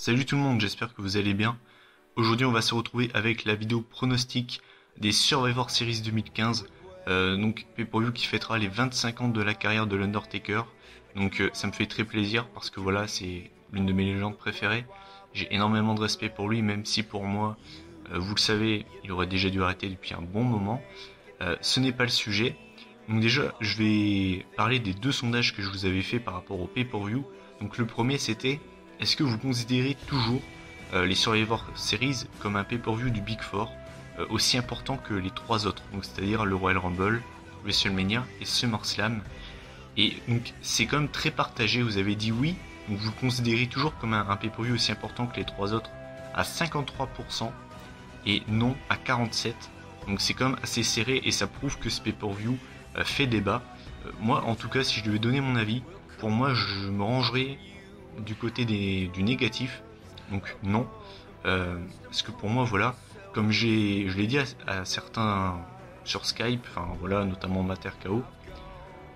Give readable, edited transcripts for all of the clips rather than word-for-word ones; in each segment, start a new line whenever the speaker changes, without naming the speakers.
Salut tout le monde, j'espère que vous allez bien. Aujourd'hui on va se retrouver avec la vidéo pronostic des Survivor Series 2015. Donc pay-per-view qui fêtera les 25 ans de la carrière de l'Undertaker. Donc ça me fait très plaisir parce que voilà, c'est l'une de mes légendes préférées. J'ai énormément de respect pour lui, même si pour moi, vous le savez, il aurait déjà dû arrêter depuis un bon moment. Ce n'est pas le sujet. Donc déjà, je vais parler des deux sondages que je vous avais fait par rapport au pay-per-view. Donc le premier c'était, est-ce que vous considérez toujours les Survivor Series comme un pay-per-view du Big Four aussi important que les trois autres, donc c'est-à-dire le Royal Rumble, WrestleMania et SummerSlam. Et donc c'est quand même très partagé, vous avez dit oui, donc vous le considérez toujours comme un pay-per-view aussi important que les trois autres à 53% et non à 47%. Donc c'est quand même assez serré et ça prouve que ce pay-per-view fait débat. Moi en tout cas, si je devais donner mon avis, pour moi je me rangerais du côté du négatif, donc non. Parce que pour moi voilà, comme je l'ai dit à certains sur Skype, enfin voilà, notamment Mater KO,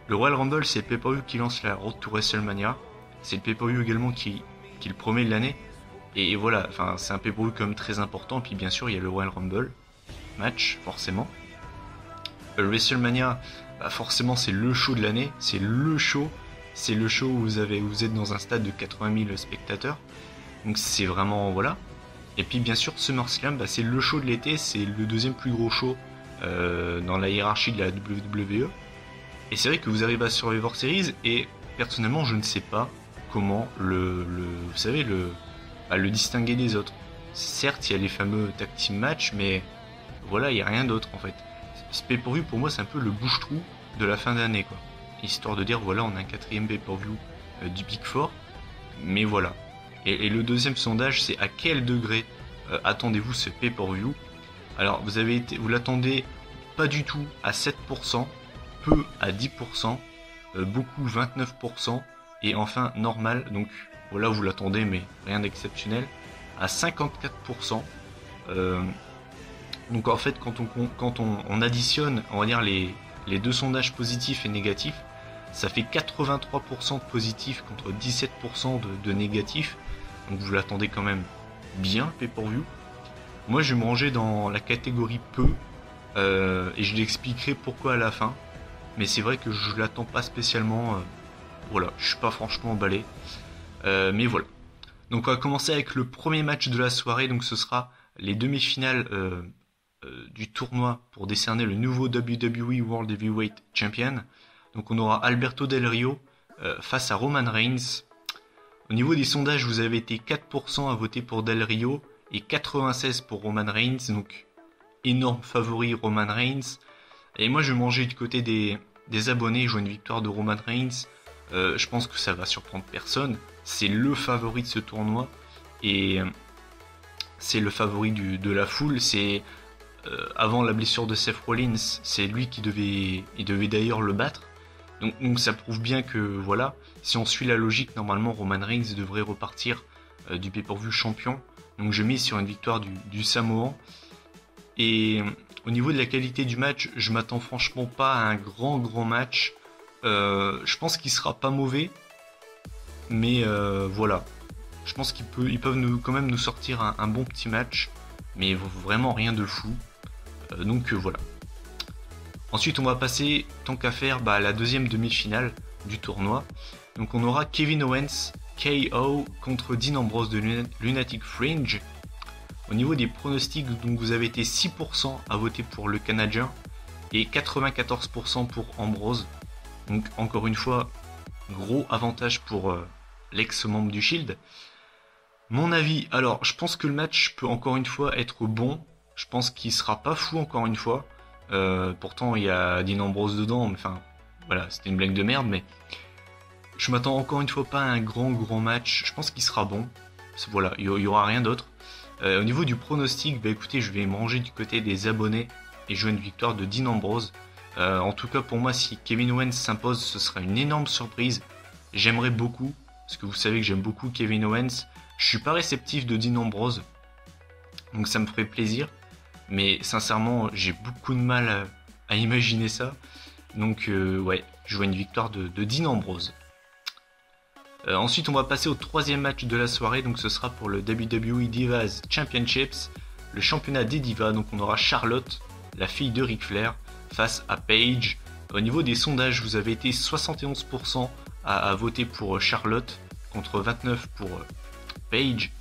le Royal Rumble c'est le pay-per-view qui lance la Road to WrestleMania, c'est le pay-per-view également qui le promet de l'année, et voilà, enfin c'est un pay-per-view comme très important, puis bien sûr il y a le Royal Rumble match forcément. Le WrestleMania, bah forcément c'est le show de l'année, c'est le show où vous êtes dans un stade de 80 000 spectateurs, donc c'est vraiment voilà. Et puis bien sûr SummerSlam, bah, c'est le show de l'été, c'est le deuxième plus gros show dans la hiérarchie de la WWE. Et c'est vrai que vous arrivez à Survivor Series et personnellement je ne sais pas comment vous savez le distinguer des autres. Certes il y a les fameux tag team match, mais voilà, il n'y a rien d'autre en fait. Ce pay-per-view pour moi c'est un peu le bouche-trou de la fin d'année quoi. Histoire de dire voilà, on a un quatrième pay-per-view du Big Four, mais voilà. Et le deuxième sondage c'est à quel degré attendez-vous ce pay-per-view. Alors vous l'attendez pas du tout à 7%, peu à 10%, beaucoup 29%, et enfin normal, donc voilà vous l'attendez mais rien d'exceptionnel, à 54%. Donc en fait quand on additionne on va dire les deux sondages positifs et négatifs, ça fait 83% de positifs contre 17% de négatifs. Donc vous l'attendez quand même bien pay-per-view. Moi je vais me ranger dans la catégorie peu, et je l'expliquerai pourquoi à la fin. Mais c'est vrai que je l'attends pas spécialement. Voilà, je suis pas franchement emballé. Mais voilà. Donc on va commencer avec le premier match de la soirée. Donc ce sera les demi-finales du tournoi pour décerner le nouveau WWE World Heavyweight Champion. Donc on aura Alberto Del Rio face à Roman Reigns. Au niveau des sondages, vous avez été 4% à voter pour Del Rio et 96% pour Roman Reigns. Donc énorme favori Roman Reigns. Et moi je vais manger du côté des abonnés. Je vois une victoire de Roman Reigns. Je pense que ça va surprendre personne. C'est le favori de ce tournoi. Et c'est le favori de la foule. C'est avant la blessure de Seth Rollins, c'est lui qui devait d'ailleurs le battre. Donc ça prouve bien que voilà, si on suit la logique, normalement Roman Reigns devrait repartir du pay-per-view champion. Donc je mise sur une victoire du Samoan. Et au niveau de la qualité du match, je m'attends franchement pas à un grand match. Je pense qu'il sera pas mauvais, mais voilà. Je pense qu'ils peuvent quand même nous sortir un bon petit match, mais vraiment rien de fou. Donc voilà. Ensuite on va passer, tant qu'à faire, à la deuxième demi-finale du tournoi. Donc on aura Kevin Owens KO contre Dean Ambrose de Lunatic Fringe. Au niveau des pronostics, donc vous avez été 6% à voter pour le Canadien et 94% pour Ambrose. Donc encore une fois, gros avantage pour l'ex-membre du Shield. Mon avis, alors je pense que le match peut encore une fois être bon. Je pense qu'il sera pas fou encore une fois. Pourtant il y a Dean Ambrose dedans, mais enfin voilà, c'était une blague de merde, mais je m'attends encore une fois pas à un grand match. Je pense qu'il sera bon. Voilà, il y aura rien d'autre. Au niveau du pronostic, écoutez, je vais me ranger du côté des abonnés et jouer une victoire de Dean Ambrose. En tout cas pour moi, si Kevin Owens s'impose, ce sera une énorme surprise. J'aimerais beaucoup, parce que vous savez que j'aime beaucoup Kevin Owens. Je suis pas réceptif de Dean Ambrose, donc ça me ferait plaisir. Mais sincèrement, j'ai beaucoup de mal à imaginer ça. Donc ouais, je vois une victoire de Dean Ambrose. Ensuite, on va passer au troisième match de la soirée, donc ce sera pour le WWE Divas Championships, le championnat des divas. Donc on aura Charlotte, la fille de Ric Flair, face à Paige. Au niveau des sondages, vous avez été 71% à voter pour Charlotte contre 29% pour Paige.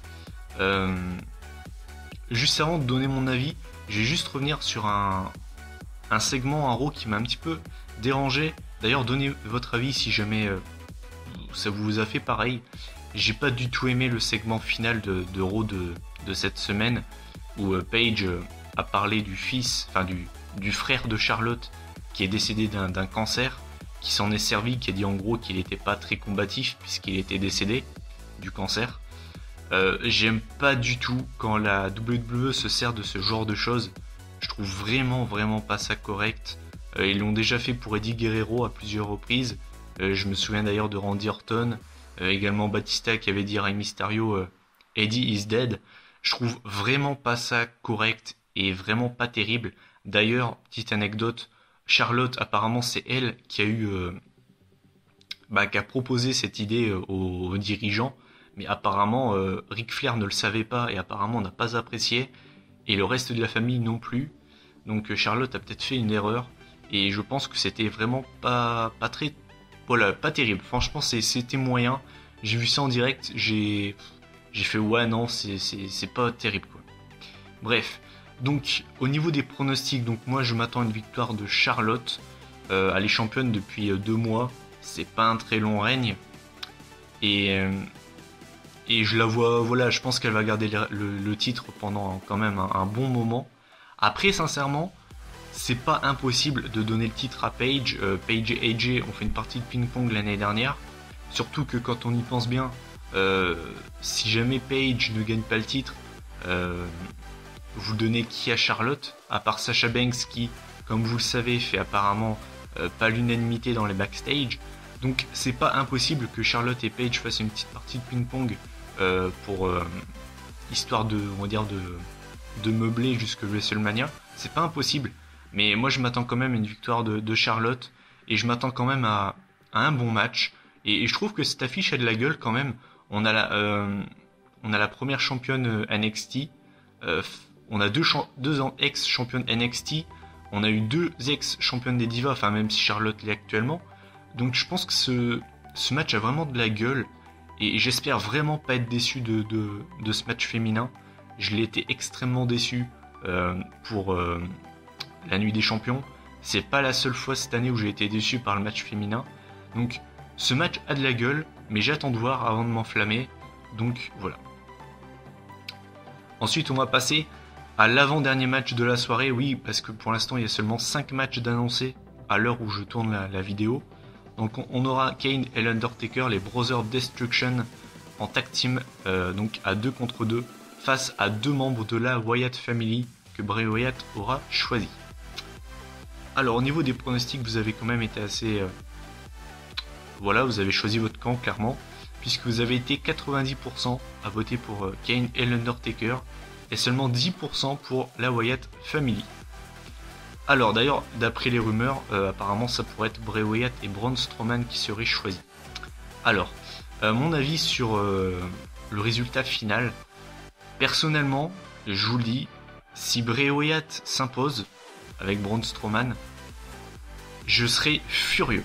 Juste avant de donner mon avis, je vais juste revenir sur un segment, un Raw qui m'a un petit peu dérangé. D'ailleurs, donnez votre avis si jamais ça vous a fait pareil. J'ai pas du tout aimé le segment final de Raw de cette semaine où Paige a parlé du fils, enfin du frère de Charlotte qui est décédé d'un cancer, qui s'en est servi, qui a dit en gros qu'il n'était pas très combatif puisqu'il était décédé du cancer. J'aime pas du tout quand la WWE se sert de ce genre de choses. Je trouve vraiment pas ça correct. Ils l'ont déjà fait pour Eddie Guerrero à plusieurs reprises. Je me souviens d'ailleurs de Randy Orton, également Batista qui avait dit à Rey Mysterio Eddie is dead. Je trouve vraiment pas ça correct et vraiment pas terrible. D'ailleurs, petite anecdote, Charlotte apparemment c'est elle qui a proposé cette idée aux dirigeants, mais apparemment Ric Flair ne le savait pas et apparemment n'a pas apprécié et le reste de la famille non plus. Donc Charlotte a peut-être fait une erreur et je pense que c'était vraiment pas très, voilà, pas terrible. Franchement c'était moyen. J'ai vu ça en direct, j'ai fait ouais non c'est pas terrible quoi. Bref, donc au niveau des pronostics, donc moi je m'attends à une victoire de Charlotte. Elle est championne depuis 2 mois, c'est pas un très long règne et je la vois, voilà, je pense qu'elle va garder le titre pendant quand même un bon moment. Après sincèrement, c'est pas impossible de donner le titre à Paige. Paige et AJ ont fait une partie de ping-pong l'année dernière. Surtout que quand on y pense bien, si jamais Paige ne gagne pas le titre, vous donnez qui à Charlotte, à part Sasha Banks qui, comme vous le savez, fait apparemment pas l'unanimité dans les backstage. Donc c'est pas impossible que Charlotte et Paige fassent une petite partie de ping-pong pour histoire de meubler jusque WrestleMania. C'est pas impossible. Mais moi je m'attends quand même à une victoire de Charlotte et je m'attends quand même à un bon match. Et je trouve que cette affiche a de la gueule quand même. On a la première championne NXT, on a deux ex-championnes NXT, on a eu 2 ex-championnes des divas, enfin même si Charlotte l'est actuellement. Donc je pense que ce match a vraiment de la gueule et j'espère vraiment pas être déçu de ce match féminin. Je l'ai été extrêmement déçu pour la nuit des champions. C'est pas la seule fois cette année où j'ai été déçu par le match féminin. Donc ce match a de la gueule, mais j'attends de voir avant de m'enflammer. Donc voilà. Ensuite on va passer à l'avant-dernier match de la soirée. Oui, parce que pour l'instant il y a seulement 5 matchs d'annoncés à l'heure où je tourne la vidéo. Donc on aura Kane et l'Undertaker, les Brothers Destruction en tag team, donc à 2 contre 2, face à 2 membres de la Wyatt Family que Bray Wyatt aura choisi. Alors au niveau des pronostics, vous avez quand même été assez... voilà, vous avez choisi votre camp clairement, puisque vous avez été 90% à voter pour Kane et l'Undertaker, et seulement 10% pour la Wyatt Family. Alors d'ailleurs, d'après les rumeurs, apparemment ça pourrait être Bray Wyatt et Braun Strowman qui seraient choisis. Alors, mon avis sur le résultat final, personnellement, je vous le dis, si Bray Wyatt s'impose avec Braun Strowman, je serai furieux.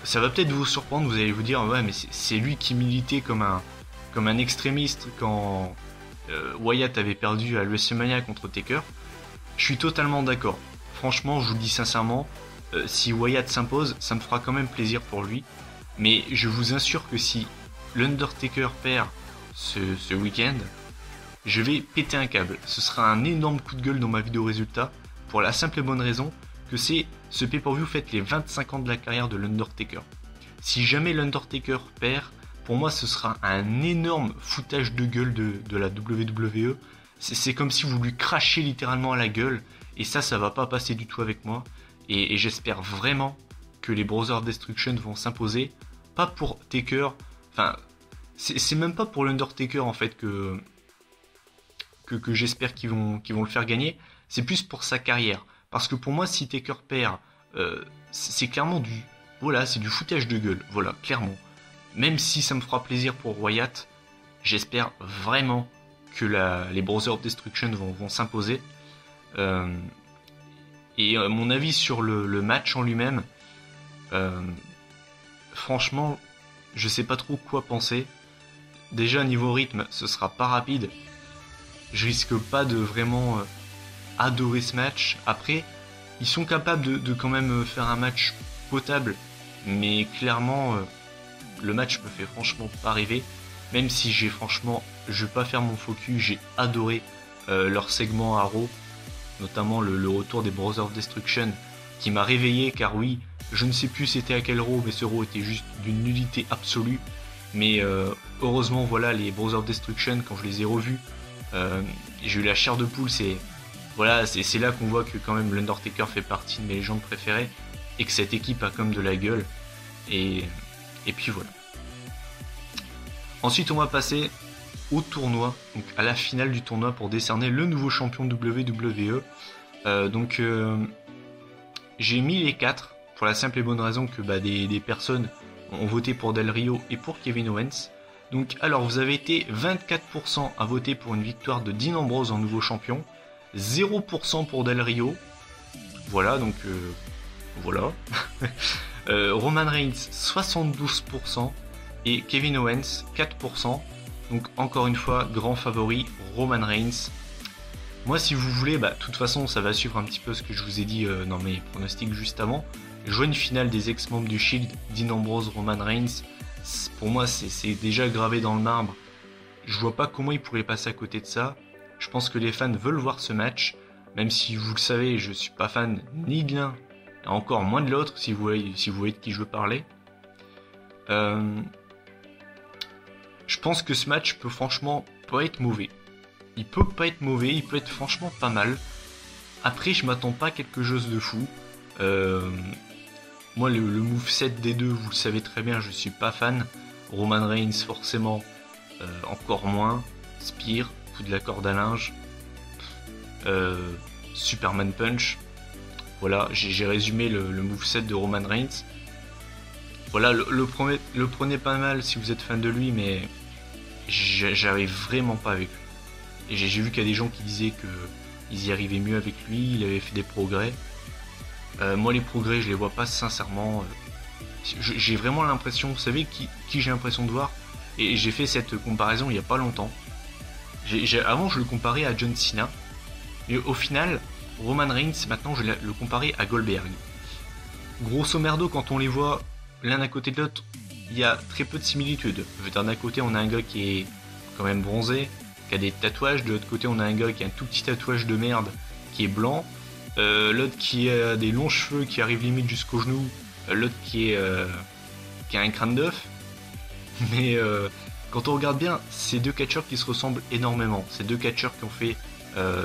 Ça va peut-être vous surprendre, vous allez vous dire ouais mais c'est lui qui militait comme un extrémiste quand Wyatt avait perdu à WrestleMania contre Taker. Je suis totalement d'accord. Franchement, je vous le dis sincèrement, si Wyatt s'impose, ça me fera quand même plaisir pour lui. Mais je vous assure que si l'Undertaker perd ce week-end, je vais péter un câble. Ce sera un énorme coup de gueule dans ma vidéo résultat, pour la simple et bonne raison que ce pay-per-view fête les 25 ans de la carrière de l'Undertaker. Si jamais l'Undertaker perd, pour moi ce sera un énorme foutage de gueule de la WWE. C'est comme si vous lui crachez littéralement à la gueule, et ça va pas passer du tout avec moi. Et j'espère vraiment que les Brothers Destruction vont s'imposer, pas pour Taker, enfin c'est même pas pour l'Undertaker en fait que j'espère qu'ils vont le faire gagner, c'est plus pour sa carrière. Parce que pour moi, si Taker perd, c'est clairement c'est du foutage de gueule, voilà, clairement. même si ça me fera plaisir pour Wyatt, j'espère vraiment que les Brothers of Destruction vont s'imposer. Mon avis sur le match en lui-même, franchement, je sais pas trop quoi penser. Déjà niveau rythme, ce sera pas rapide. Je risque pas de vraiment adorer ce match. Après, ils sont capables de quand même faire un match potable, mais clairement, le match me fait franchement pas rêver. Même si je vais pas faire mon focus, j'ai adoré leur segment à Raw, notamment le retour des Brothers of Destruction, qui m'a réveillé, car oui, je ne sais plus c'était à quel Raw, mais ce Raw était juste d'une nullité absolue. Mais heureusement, voilà, les Brothers of Destruction, quand je les ai revus, j'ai eu la chair de poule. C'est là qu'on voit que quand même l'Undertaker fait partie de mes légendes préférées, et que cette équipe a comme de la gueule. Et puis voilà. Ensuite, on va passer au tournoi, donc à la finale du tournoi pour décerner le nouveau champion WWE. J'ai mis les 4 pour la simple et bonne raison que des personnes ont voté pour Del Rio et pour Kevin Owens. Donc alors vous avez été 24% à voter pour une victoire de Dean Ambrose en nouveau champion, 0% pour Del Rio. Voilà, donc voilà. Roman Reigns 72% et Kevin Owens 4%. Donc encore une fois, grand favori Roman Reigns. Moi, si vous voulez, de toute façon, ça va suivre un petit peu ce que je vous ai dit dans mes pronostics juste avant. Je vois une finale des ex-membres du Shield, Dean Ambrose, Roman Reigns. Pour moi, c'est déjà gravé dans le marbre. Je vois pas comment ils pourraient passer à côté de ça. Je pense que les fans veulent voir ce match, même si vous le savez, je suis pas fan ni de l'un, et encore moins de l'autre, si vous voyez de qui je veux parler. Je pense que ce match peut franchement pas être mauvais. Il peut pas être mauvais, il peut être franchement pas mal. Après, je m'attends pas à quelque chose de fou. Moi, le moveset des deux, vous le savez très bien, je suis pas fan. Roman Reigns, forcément, encore moins. Spear, coup de la corde à linge. Superman Punch. Voilà, j'ai résumé le moveset de Roman Reigns. Voilà, le prenez pas mal si vous êtes fan de lui, mais j'arrive vraiment pas avec lui. Et j'ai vu qu'il y a des gens qui disaient qu'ils y arrivaient mieux avec lui, il avait fait des progrès. Moi, les progrès, je les vois pas sincèrement. J'ai vraiment l'impression, vous savez qui j'ai l'impression de voir, et j'ai fait cette comparaison il y a pas longtemps. Avant, je le comparais à John Cena, mais au final, Roman Reigns, maintenant, je le comparais à Goldberg. Grosso merdo, quand on les voit l'un à côté de l'autre, il y a très peu de similitudes. D'un côté, on a un gars qui est quand même bronzé, qui a des tatouages. De l'autre côté, on a un gars qui a un tout petit tatouage de merde, qui est blanc. L'autre qui a des longs cheveux qui arrivent limite jusqu'aux genoux. L'autre qui a un crâne d'œuf. Mais quand on regarde bien, c'est deux catcheurs qui se ressemblent énormément. C'est deux catcheurs qui ont fait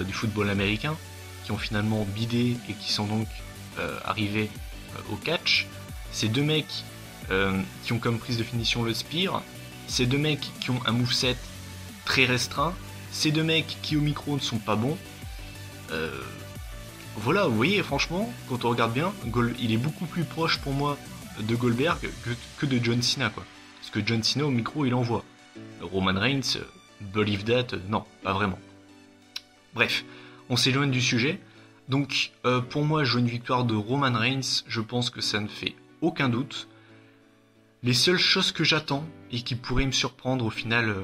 du football américain, qui ont finalement bidé et qui sont donc arrivés au catch. C'est deux mecs qui ont comme prise de finition le spear. C'est deux mecs qui ont un moveset très restreint. C'est deux mecs qui au micro ne sont pas bons. Voilà, vous voyez, franchement, quand on regarde bien, il est beaucoup plus proche pour moi de Goldberg que de John Cena, quoi. Parce que John Cena au micro, il envoie. Roman Reigns, believe that, non, pas vraiment. Bref, on s'éloigne du sujet. Donc, pour moi, je vois une victoire de Roman Reigns. Je pense que ça ne fait aucun doute. Les seules choses que j'attends et qui pourraient me surprendre au final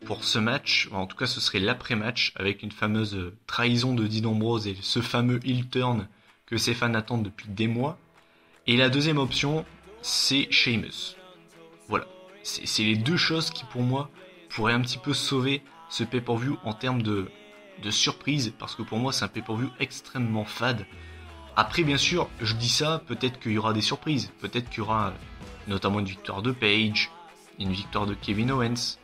pour ce match, en tout cas ce serait l'après-match avec une fameuse trahison de Dean Ambrose et ce fameux heel turn que ses fans attendent depuis des mois. Et la deuxième option, c'est Sheamus. Voilà, c'est les deux choses qui pour moi pourraient un petit peu sauver ce pay-per-view en termes de surprise, parce que pour moi c'est un pay-per-view extrêmement fade. Après bien sûr, je dis ça, peut-être qu'il y aura des surprises, peut-être qu'il y aura notamment une victoire de Paige, une victoire de Kevin Owens,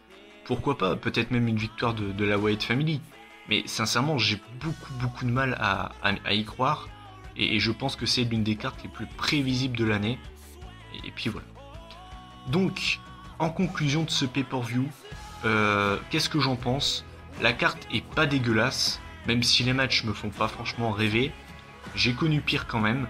pourquoi pas, peut-être même une victoire de la Wyatt Family. Mais sincèrement, j'ai beaucoup de mal à y croire, et je pense que c'est l'une des cartes les plus prévisibles de l'année, et puis voilà. Donc, en conclusion de ce pay-per-view, qu'est-ce que j'en pense ? La carte est pas dégueulasse, même si les matchs me font pas franchement rêver. J'ai connu pire quand même.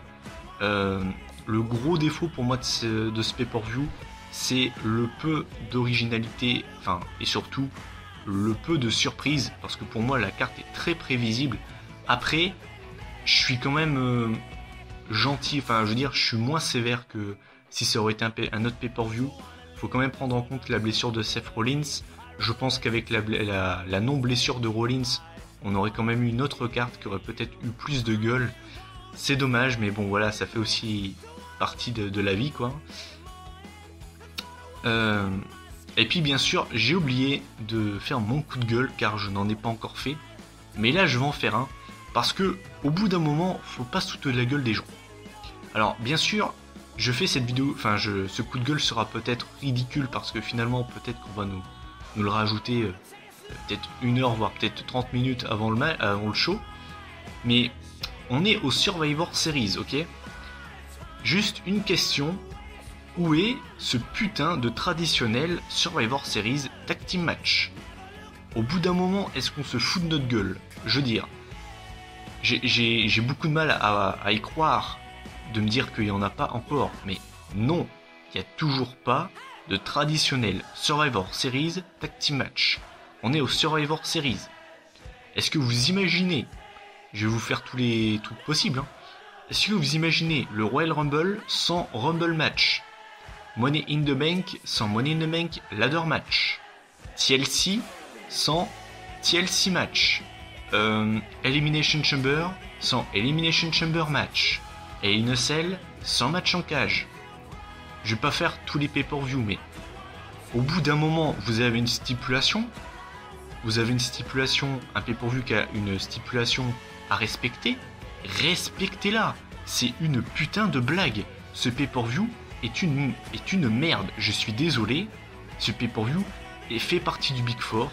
Le gros défaut pour moi de ce pay-per-view, c'est le peu d'originalité, enfin, et surtout le peu de surprise, parce que pour moi la carte est très prévisible. Après, je suis quand même gentil, enfin je veux dire, je suis moins sévère que si ça aurait été un autre pay-per-view. Faut quand même prendre en compte la blessure de Seth Rollins. Je pense qu'avec la non-blessure de Rollins, on aurait quand même eu une autre carte qui aurait peut-être eu plus de gueule. C'est dommage, mais bon voilà, ça fait aussi partie de la vie, quoi. Et puis bien sûr, j'ai oublié de faire mon coup de gueule car je n'en ai pas encore fait. Mais là, je vais en faire un parce que au bout d'un moment, faut pas se foutre de la gueule des gens. Alors bien sûr, je fais cette vidéo, enfin ce coup de gueule sera peut-être ridicule parce que finalement, peut-être qu'on va nous le rajouter peut-être 1 heure, voire peut-être 30 minutes avant le show. Mais on est au Survivor Series, ok? Juste une question. Où est ce putain de traditionnel Survivor Series Tag Team Match? Au bout d'un moment, est-ce qu'on se fout de notre gueule? Je veux dire, j'ai beaucoup de mal à y croire, de me dire qu'il n'y en a pas encore. Mais non, il n'y a toujours pas de traditionnel Survivor Series Tag Team Match. On est au Survivor Series. Est-ce que vous imaginez, je vais vous faire tous les trucs possibles, hein. Est-ce que vous imaginez le Royal Rumble sans Rumble Match? Money in the Bank sans Money in the Bank Ladder Match. TLC sans TLC Match. Elimination Chamber sans Elimination Chamber Match. Et une Cell sans match en cage. Je vais pas faire tous les pay-per-view, mais au bout d'un moment, vous avez une stipulation. Vous avez une stipulation, un pay-per-view qui a une stipulation à respecter. Respectez-la. C'est une putain de blague. Ce pay-per-view est une merde. Je suis désolé. Ce pay-per-view fait partie du Big Four.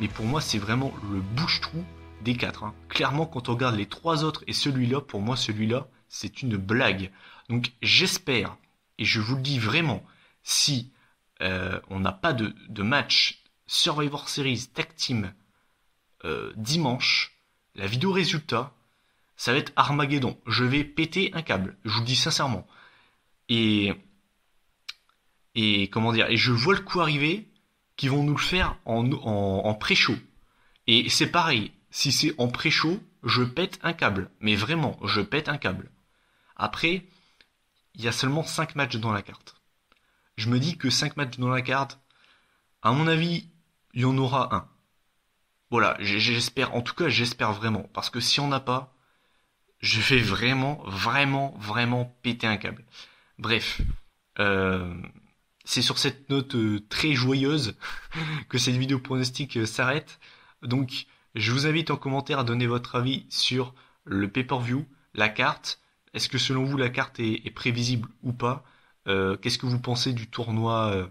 Mais pour moi, c'est vraiment le bouche-trou des 4. Hein. Clairement, quand on regarde les 3 autres et celui-là, pour moi, celui-là, c'est une blague. Donc, j'espère, et je vous le dis vraiment, si on n'a pas de match Survivor Series Tag Team dimanche, la vidéo résultat, ça va être Armageddon. Je vais péter un câble. Je vous le dis sincèrement. Et comment dire, et je vois le coup arriver qu'ils vont nous le faire en pré-show. Et c'est pareil, si c'est en pré-show, je pète un câble. Mais vraiment, je pète un câble. Après, il y a seulement 5 matchs dans la carte. Je me dis que 5 matchs dans la carte, à mon avis, il y en aura un. Voilà, j'espère, en tout cas j'espère vraiment. Parce que si on n'a pas, je vais vraiment péter un câble. Bref, c'est sur cette note très joyeuse que cette vidéo pronostic s'arrête. Donc, je vous invite en commentaire à donner votre avis sur le pay-per-view, la carte. Est-ce que selon vous la carte est prévisible ou pas? Qu'est-ce que vous pensez du tournoi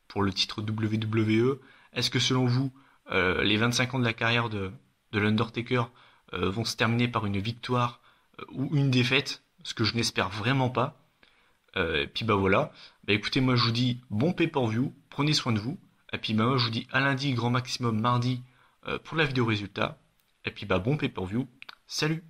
pour le titre WWE? Est-ce que selon vous les 25 ans de la carrière de l'Undertaker vont se terminer par une victoire ou une défaite? Ce que je n'espère vraiment pas. Et puis bah voilà. Bah écoutez, moi je vous dis bon pay-per-view, prenez soin de vous. Et puis bah moi je vous dis à lundi, grand maximum mardi pour la vidéo résultat. Et puis bah bon pay-per-view. Salut!